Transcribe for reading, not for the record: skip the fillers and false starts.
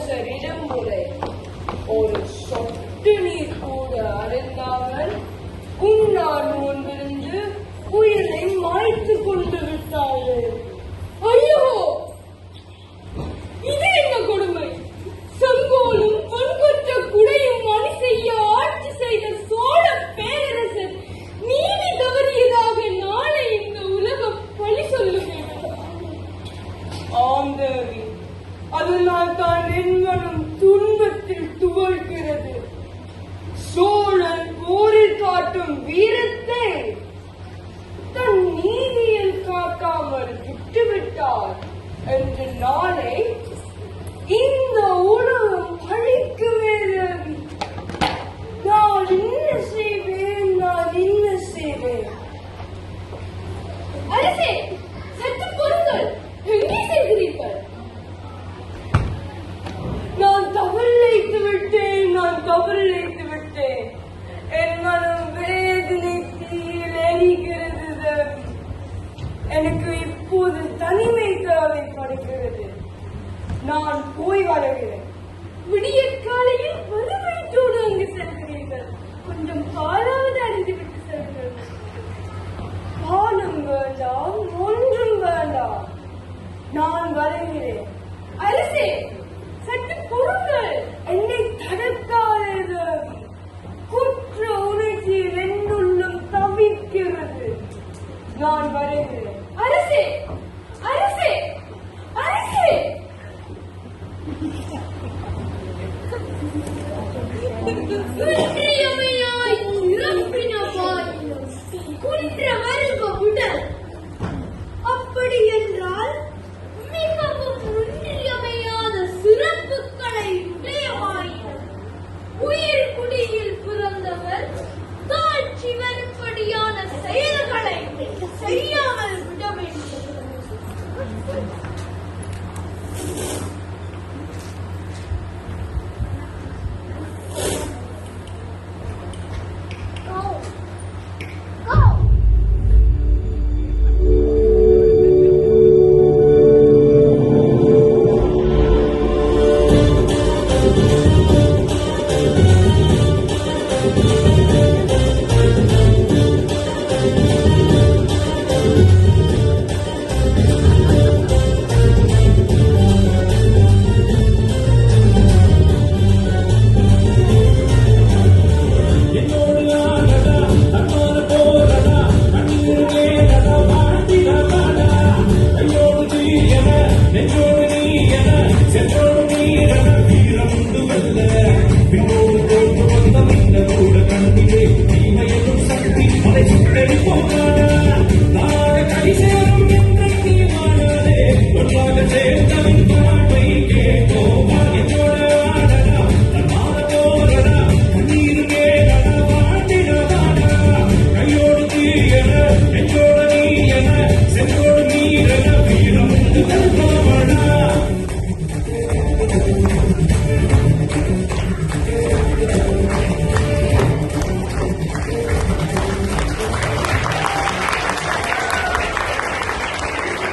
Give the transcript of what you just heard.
இளவரசரிடம் முறை ஒரு சொட்டு நீர் கூட அருந்தாமல் உன்னார் முன்பிருந்து உயிரை மாய்த்து கொண்டு விட்டார்கள். ஐயோ, இது என்ன கொடுமை! செங்கோலும் பொன்கொற்ற குடையும் மணி செய்ய ஆட்சி செய்த சோழ பேரரசர் நீதி தவறியதாக நாளை இந்த உலகம் பழி சொல்லுகிறேன். ஆம் தேவி, அதனால் தான் என் மனம் துன்பத்தில் துவழ்கிறது. சோழன் போரில் காட்டும் வீரத்தை தன் நீதியில் காக்காமல் விட்டுவிட்டார் என்று நாளை இந்த உலகம் பழிக்குமே தேவி. நான் என்ன செய்வேன், நான் என்ன செய்வேன்? அரசே, சற்று பொறுங்கள். எங்கே செல்கிறீர்கள்? நான் தவறிழைத்து விட்டேன், நான் தவறிழைத்து விட்டேன். என் மனம் வேதனை தீயில் எரிகிறது தேவி. எனக்கு இப்போது தனிமை தேவைப்படுகிறது. நான் போய் வருகிறேன். விடிய காலையில் வலுவழித்தோடு அங்கு செல்கிறீர்கள். கொஞ்சம் பாலாவது அறிந்துவிட்டு செல்கிறேன். பானம் வேண்டாம், ஒன்றும் வேண்டாம். நான் வருகிறேன். அரசே, சற்று பொறுங்கள். என்னை தடுக்காதே. குற்ற உணர்ச்சியில் என்னுள்ளம் தவிக்கிறது. நான் வருகிறேன். அரசே, அரசே, அரசே! இன்றியமையாய் இறப்பின பாய் குன்ற வருக உடல். அப்படி என்